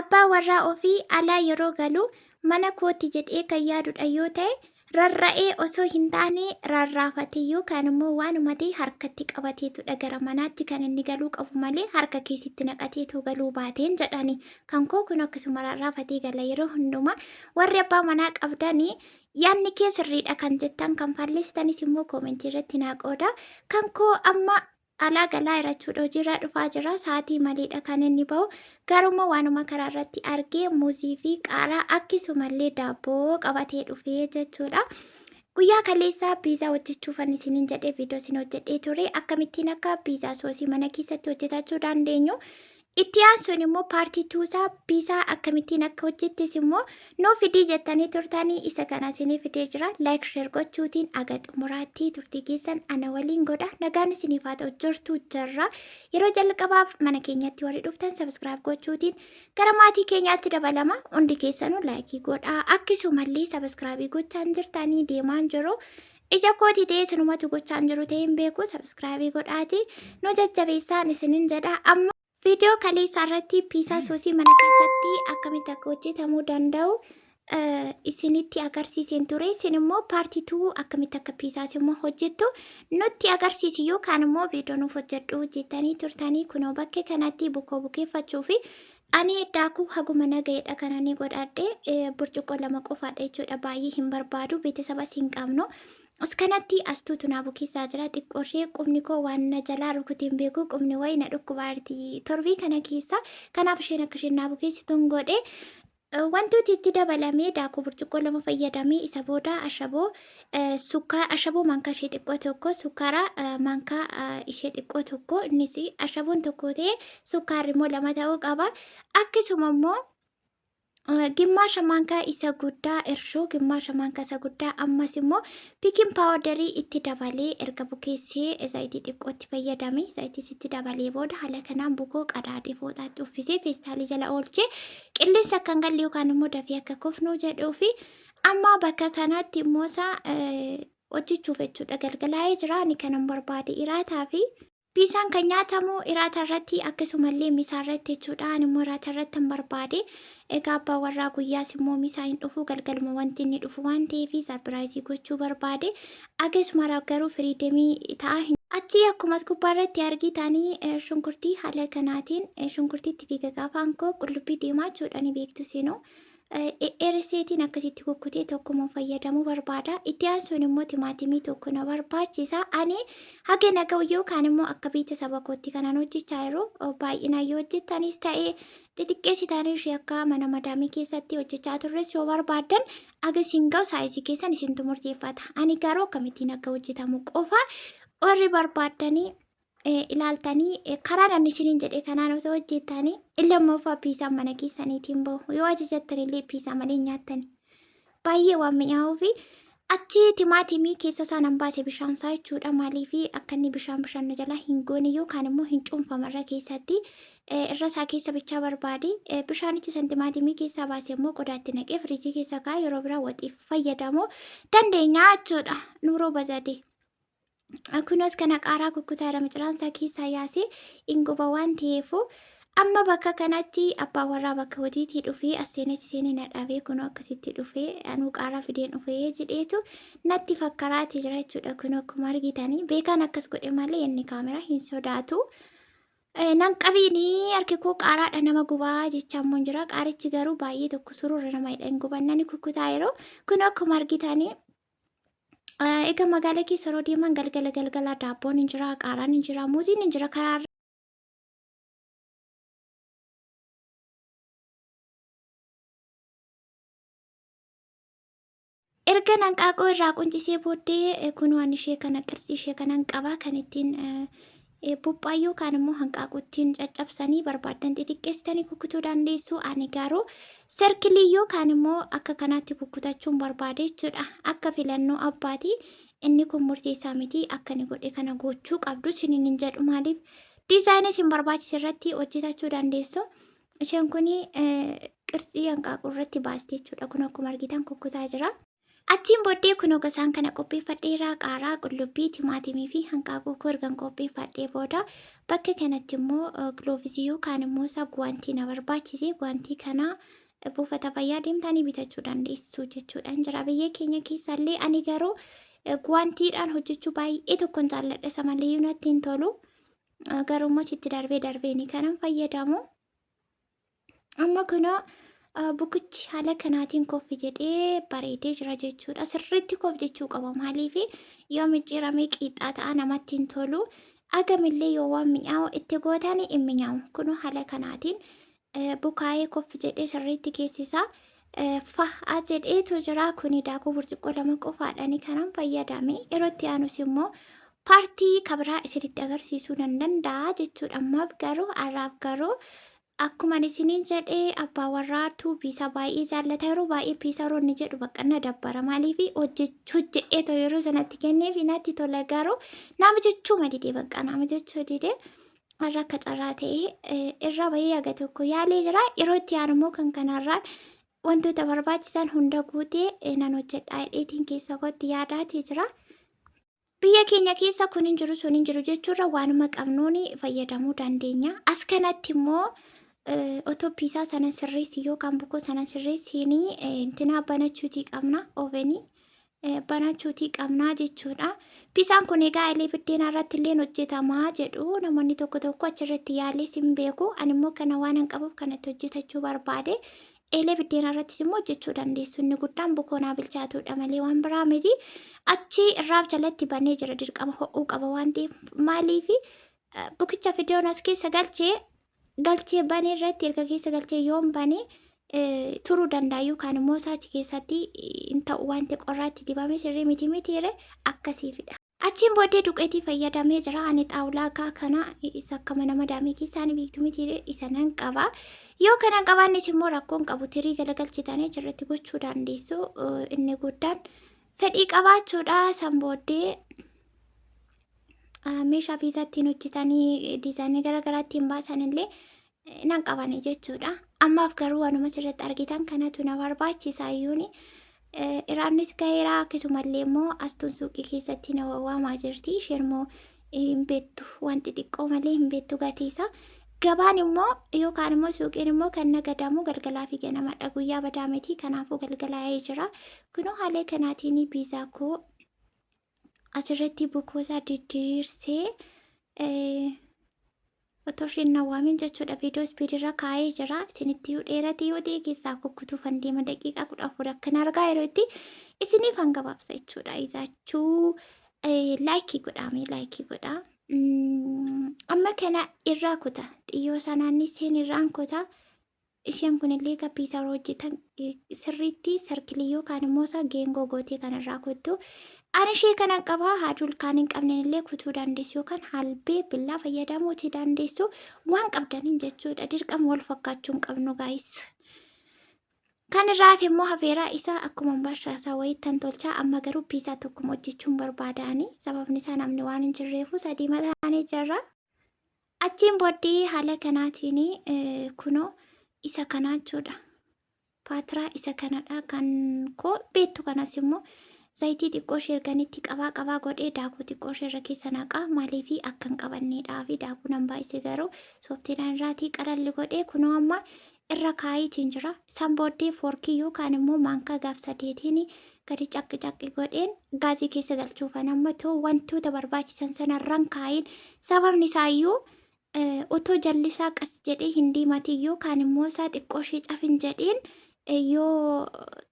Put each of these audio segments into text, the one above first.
abbaa warraa ofii alaa yeroo galu mana kootti jedhee kan yaadudha yoo ta'e, rarra'ee osoo hin taane rarraafatee yookaan immoo waanuma ta'e harkatti qabateetudha gara manaatti kan inni galuu qabu malee harka keessatti naqateetu galuu baateen jedhani. Kan koo kun akkasuma rarraafatee gala yeroo hundumaa. Warri abbaa manaa qabdanii yaadni kee sirriidha kan jettan kan falleessitanis immoo koomentii irratti naa qooda. Kan koo amma alaa galaa jirachuudha hojiirraa dhufaa jira sa'aatii maleedha kan inni bahu garuma waanuma karaa irratti argee muuzii fi qaaraa akkasumallee daabboo qabatee dhufee jechuudha. Guyyaa kaleessaa piizaa hojjechuufan isiniin jedhee viidiyoo isin hojjedhee ture akkamittiin akka piizaa soosii mana keessatti hojjetachuu dandeenyu. Itti aansuun immoo paartii tuusaa piizaa akkamittiin akka hojjettes immoo noo fidii jettanii turtanii isa kana isinii fidee jira. Laayik sheer gochuutiin aga xumuraatti turtii keessan ana waliin godha. Nagaan isiniif haa ta'u jirtu jarra. Yeroo jalqabaaf mana keenyatti warri dhuftan sabiskiraayib gochuutiin gara maatii keenyaatti dabalama. Hundi keessanuu laayikii godhaa. Akkasumallee sabiskiraayibii gochaan jirtanii deemaan jiru. Ija kooti ta'ee sinumatu gochaan jiru ta'ee hin beeku sabiskiraayibii godhaati. Nu jajjabeessaan isinin jedha. Amma viidiyoo kaleessaa irratti piizaa soosii mana keessatti akkamitti akka hojjetamuu danda'u isinitti agarsiiseen ture. Isin immoo paartii 2 akkamitti akka piizaas immoo hojjettu nutti agarsiisi yookaan immoo viidiyoo nuuf hojjedhu jettanii turtanii kunoo bakka kanatti bukoo bukeeffachuu fi ani daakuu haguma naga'eedha kan ani godhadhe burcuqqoo 2 qofaadha jechuudha. Baay'ee hin barbaadu beeksisabas hin qabnu. As kanatti astuutu naa bukeessaa jira xiqqooshee qubni koo waan na jalaa rukuteen beeku qubni wayii na dhukkubaarti torbii kana keessa kanaaf isheen akka isheen naa bukeessitu hin godhe. Wantooti itti dabalamee daakuu burcuqqoo 2 fayyadamee isa booda ashaboo ashaboo maankaa ishee xiqqoo tokko sukkaara maankaa ishee xiqqoo tokko innis ashaboon tokko ta'ee sukkaarri immoo 2 ta'uu qaba. Akkasuma immoo gimmaasha maankaa isa guddaa irshuu gimmaasha maankaa isa guddaa ammas immoo piikin paawudarii itti dabalee erga bukeessee zayitii xiqqootti fayyadame zayitii itti dabalee booda haala kanaan bukoo qadaadee fooxaatti uffisee feestaalii jala oolchee qilleensa akka hin galle yookaan immoo dafee akka kufnuu jedhuu fi amma bakka kanatti immoo isaa hojjechuuf jechuudha galgalaa'ee jira. Ani kanan barbaade iraataa fi piizaan kan nyaatamu iraata irratti akkasumallee misaa irratti jechuudha. Ani immoo iraata irratti hin barbaade. Egaa abbaa warraa guyyaas immoo misaa hin dhufu galgaluma wanti inni dhufu waan ta'eef sarpiraayizii gochuu barbaade. Akkasuma garuu firiidemii ta'a hin achi akkuma gubbaa irratti argitanii shunkurtii haala kanaatiin shunkurtiitti fi gagaafaan koo qullubbii diimaa jechuudha ni beektu seenuu. Ereseetiin akkasitti kukkutee tokkuma fayyadamuu barbaada. Itti aansuun immoo timaatimii tokko na barbaachisa. Ani haga naga'u yookaan immoo akka biita saba kootti kanan hojjechaa jiru baay'inaan yoo hojjettanis ta'ee xixiqqeessitanii ishee akka mana madaamii keessatti hojjechaa turres yoo barbaadan aga isin ga'u saayizii keessan isintu murteeffata. Ani garuu akkamittiin akka hojjetamu qofa warri barbaadanii ilaaltanii karaa namni isiniin jedhe kanaan osoo hojjettanii illammaffaa piizaan mana keessaniitiin bahu yoo ajajattanillee piizaa malee nyaattani baay'ee waan mi'aawuu fi achi timaatimii keessa isaan baase bishaan isaa jechuudha. Maaliif akka inni bishaan nu jala hin goone yookaan immoo hin cuunfamarra keessatti irra isaa keessa bichaa barbaade bishaanichi san timaatimii keessaa baase immoo qodaatti naqee firiijii keessa kaa'ee yeroo biraa waxiif fayyadamuu dandeenya jechuudha. Nuuroo bazadee. Kunis kana qaaraa kukkutaa miciraan isaa keessaa yaasee inguba waan ta'eefu amma bakka kanatti abbaa warraa bakka hojiitii dhufee asseenachi seenii na dhaabee kunoo akkasitti dhufee anuu qaaraa fideen dhufee jedheetu natti fakkaraati jira jechuudha. Kun akkuma argitanii beekaan akkas godhe malee inni kaameraa hin sodaatu. Nan qabiinii harki koo qaaraadha nama gubaa jechaan immoo jira. Qaarichi garuu baay'ee tokko sururra nama hidha hin gubannani kukkutaa yeroo kun akkuma argitanii. Egaa magaalaa keessa yeroo deeman galgala daabboon hin jira, qaaraan hin jira, muuziin hin jira karaa erga hanqaaquu irraa quncisee booddee kun waan ishee kana qirsi ishee kanan qaba kan ittiin buphaayyoo kaan immoo hanqaaquuttiin caccabsanii barbaadan xixiqqeessitanii kukkutuu dandeessu. Ani garuu serkilii yookaan immoo akka kanaatti kukkutachuun barbaade jechuudha. Akka filannoo abbaati inni kun murteessaa miti akka inni godhe kana gochuu qabdu siniin hin jedhu maaliif diizaayinii isin barbaachise irratti hojjetachuu dandeessu. Isheen kun qirsi hanqaaquu irratti baaste jechuudha. Kun akkuma argitan kukkutaa jira. Achiin booddee kunoo gosaan kana qopheeffadheeraa qaaraa, qullubbii, timaatimii fi hanqaaquu ergan qopheeffadhee booda bakka kanatti immoo giloovizii yookaan immoo isa guwaantii na barbaachise. Guwaantii kana buufata fayyaa deemtanii bitachuu dandeessu jechuudhaan jira. Biyya keenya keessallee ani garuu guwaantiidhaan hojjechuu baay'ee tokkoon jaalladha. Isa malee natti hin tolu. Garuu immoo achitti darbee ni kanan fayyadamu. Amma kunoo bukichi haala kanaatiin koffi jedhee bareedee jira jechuudha. Sirriitti kof jechuu qaba. Maaliif yoo micciiramee qixxaa ta'a namatti hin tolu. Agamillee yoo waan mi'aawu itti gootan hin mi'aawu. Kunoo haala kanaatiin bukaayee koffi jedhee sirriitti keessisaa fa'aa jedheetu jira. Kuni daakuu burcuqqoo lama qofaadhaan kanan fayyadame. Yeroo itti aanus immoo paartii kabraa isinitti agarsiisuu nan danda'a jechuudha. Ammaaf garuu har'aaf garuu akkuma isiniin jedhee abbaa warraatu piisaa baay'ee jaallata. Yeroo baay'ee piisaa roonni jedhu bakka na dabbara. Maaliif hojjedhee yeroo sanatti kenneef natti tola. Garuu nama jechuu madidee bakka nama jechuu didee har'a akka carraa ta'ee irra bahee haga tokko yaalee jira. Yeroo itti aanu immoo kan kanarraan wantoota barbaachisan hunda guutee nan hojjedhaa hidheetiin keessa kootti yaadaati jira. Biyya keenya keessa kun hin jiru sun hin jiru jechuurra waanuma qabnuun fayyadamuu dandeenya. As kanatti immoo otoo piisaa sana sirreessi yookaan bukoo sana sirreessiin intinaa banachuutii qabna ovenii banachuutii qabnaa jechuudha. Piisaan kun egaa ilee biddeenaa irratti illee hojjetamaa jedhu namoonni tokko tokko achirratti yaalees hin beeku. Ani immoo kana waan hin qabuuf kanatti hojjetachuu barbaade. Eelee biddeenaa irrattis immoo hojjechuu dandeessu. Inni guddaan bukoonaa bilchaatudha malee waan biraa miti. Achi irraaf jalatti banee jira dirqama ho'uu qaba waan ta'eef. Maaliif bukicha fideewoon as keessa galchee banee irratti erga keessa galchee yoon banee turuu danda'a yookaan immoo saachi keessatti hin ta'u waan ta'e qorraatti dibamee sirrii mitiire akkasiifidha. Achiin booddee duqeetii fayyadamee jira. Ani xaawulaa kana isa akka mana madaamii keessaa ni beektu mitiire isa nan qaba. Yoo kana qabaannis immoo rakkoon qabu tirii galagalchitanii achirratti gochuu dandeessu. Inni guddaan fedhii qabaachuudha. San booddee meeshaa piizaa ittiin hojjetanii diizaayinii garaagaraa ittiin baasan illee nan qabani jechuudha. Ammaaf garuu waanuma asirratti argitan kanatu na barbaachisa iyyuuni. Iraannis gaheeraa akkasumallee immoo astuun suuqii keessatti na waamaa jirti. Isheen immoo hin beektu wanti xiqqoo malee hin beektu gatiisa. Gabaan immoo yookaan immoo suuqiin immoo kan nagadamu galgalaa fi ganamadha. Guyyaa badaa miti kanaafuu galgalaa'ee jira. Kunoo haala kanaatiin piizaa koo asirratti bukoosaa diddiirsee otoo isheen nawwaamin jechuudha. Viidiyoo ispiidirra kaa'ee jira. Isinitti yoo dheerate yoo ta'e keessaa kukkutuuf deema daqiiqaa 14 akkan argaa yeroo itti isiniif hangabaabsa jechuudha. Isaachuu laayikii godhaame laayikii godhaa. Amma kana irraa kuta xiyyoo sanaan isheen irraan kuta. Isheen kunillee piizaa hojjetan sirriitti sarkilii yookaan immoo isa geengoo gootee kanarraa kuttu. Ani ishee kana qaba haadul kaan hin qabne illee kutuu dandeessu yookaan halbee billaa fayyadamuuti dandeessu waan qabdaniin jechuudha. Dirqama wal fakkaachuu hin qabnu gaayis. Kan irraaf immoo hafeeraa isaa akkuma bashaasaa wayiittan tolchaa. Amma garuu piizaa tokkuma hojjechuun barbaadaani. Sababni isaa namni waan hin jirreefu sadii mataanii jirra. Achiin booddee haala kanaatiin kunoo isa kanaa jechuudha. Paatiraa isa kanadha kan koo beektu kanas immoo zayitii xiqqoo ishee erganitti qabaa godhee daakuu xiqqoo ishee irra keessa naqaa. Maaliif akka hin qabanneedhaa fi daakuu nan baay'ise garuu sooftiidhaan irraatii qalalli godhee kunoo amma irra kaayitiin jira. San booddee foorkii yookaan immoo maankaa gaaf sadeetiin gadi caqqi godheen gaazii keessa galchuufan amma too wantoota barbaachisan sanarraan kaayin. Sababni isaayyuu otoo jallisaa qas jedhee hin diimatiin yookaan immoo isaa xiqqoo ishee cafin jedheen yoo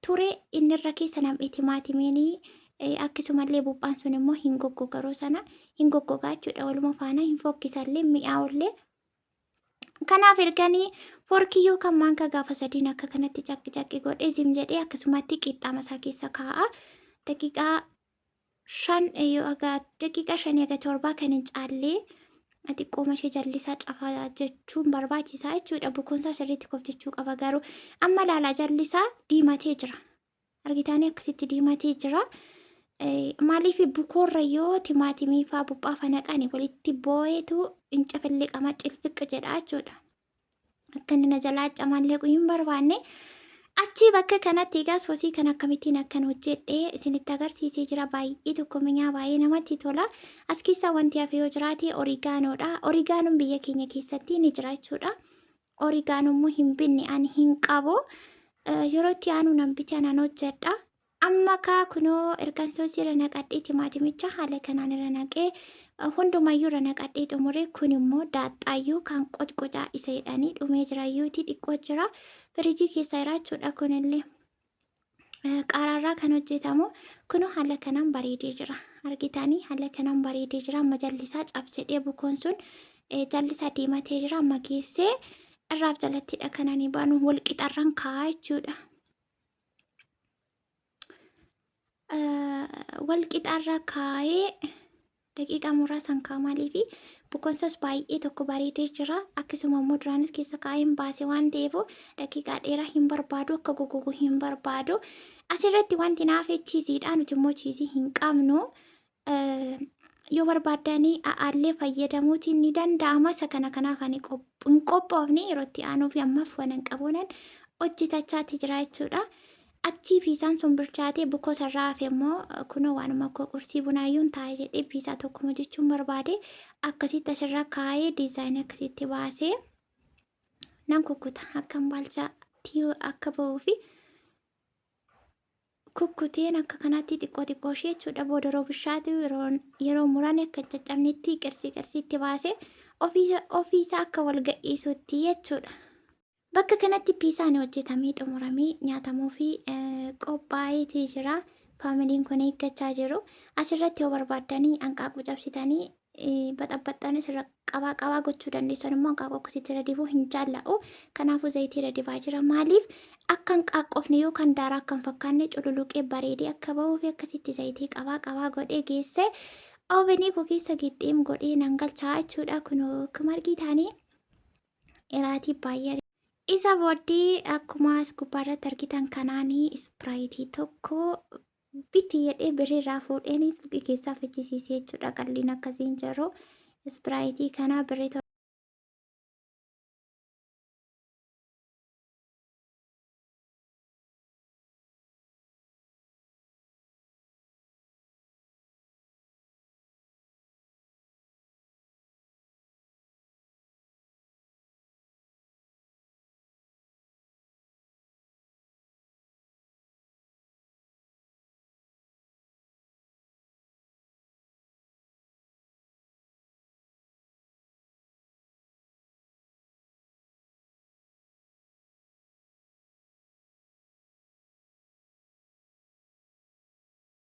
ture inni irra keessa nam'ee timaatimiin akkasumallee buuphaan sun immoo hin goggogaroo sana hin goggogaa jechuudha. Waluma faana hin fokkisallee mi'aawullee. Kanaaf erganii foorkii yookaan maankaa gaafa sadiin akka kanatti caqqi godhee zim jedhee akkasumatti qixxaa masaa keessa kaa'a. Daqiiqaa 5 haga 7 kan hin caallee xiqqooma ishee jallisaa cafaa jechuun barbaachisaa jechuudha. Bukoonsaa sirriitti kofjechuu qaba garuu amma laalaa jallisaa diimatee jira. Argitaanii akkasitti diimatee jira. Maaliif bukoorra yoo timaatimii faa buuphaa fa naqani walitti boo'eetu hin cafalliqama cilfiqqa jedha jechuudha. Akka inni na jalaa camallee hin barbaanne Achi bakka kanatti egaa soosii kan akkamittiin akkan hojjedhee isinitti agarsiisee jira. Baay'ee tokko minyaa baay'ee namatti tola. As keessaa wanti hafe yoo jiraate origaanoodha. Origaanoon biyya keenya keessatti ni jira jechuudha. Origaanoo immoo hin binne ani hin qabu. Yeroo itti aanu nan bitee anan hojjedha. Amma kaa kunoo ergan soosii irra naqadhee timaatimicha haala kanaan irra naqee hundumayyuu irra naqadhee xumuree kun immoo daaxxaayyuu kan qocqocaa isa jedhanii dhumee jirayyuuti xiqqoo jira. Firiijii keessa jira jechuudha kunillee. Qaaraarraa kan hojjetamu kunoo haala kanaan bareedee jira. Argitanii haala kanaan bareedee jira. Amma jallisaa cabsedhee bukoon sun jallisaa diimatee jira. Amma geessee irraaf jalattidha kananii baanu wal qixarraan kaa'aa jechuudha. Wal qixarra kaa'ee daqiiqaa muraasan kaa'amaalii fi bukoonsas baay'ee tokko bareedee jira. Akkasuma immoo duraanis keessa kaa'een baase waan ta'eef daqiiqaa dheeraa hin barbaadu akka gogogu hin barbaadu. Asirratti wanti naafee chiiziidha. Nuti immoo chiizii hin qabnu. Yoo barbaadanii aallee fayyadamuutiin ni danda'ama. Isa kana kanaaf ani hin qophoofne yeroo itti aanuu fi ammaaf waan hin qabuunan hojjetachaati jira jechuudha. Achii fiisaan sun bilchaatee bukoo sarraa hafe immoo kunoo waanuma akka qursii bunaayyuun taa'ee jedhee fiisaa tokkuma jechuun barbaade akkasitti asirra kaa'ee diizaayinii akkasitti baasee nan kukkuta akkan baalchaatti akka ba'uu fi kukkuteen akka kanaatti xiqqoo xiqqoo ishee jechuudha. Booda yeroo bishaatu yeroo muraan akka caccabnetti qirsiitti baasee ofiisaa akka wal gadhiisutti jechuudha. Bakka kanatti piisaan hojjetamee xumuramee nyaatamuu fi qophaa'ee jira. Faamiliin kun eeggachaa jiru. Asirratti yoo barbaadanii hanqaaquu cabsitanii baxabaxanis irra qabaa gochuu dandeessan immoo hanqaaquu akkasitti irra dibuu hin jaalla'u. Kanaafuu zayitii irra dibaa jira. Maaliif akka hanqaaqofne yookaan daaraa akka hin fakkaanne cululuqee bareedee akka bahuu fi akkasitti zayitii qabaa godhee geesse ovenii koo keessa giddeem godhee nan galchaa jechuudha. Kun akkuma argitanii iraatii baay'ee isa booddee akkuma as gubbaarratti argitan kanaanii ispiraayitii tokko biti jedhee birriirraa fuudheenis keessaa fichisiisee jechuudha. Qalliin akkasiin jiru ispiraayitii kana birrii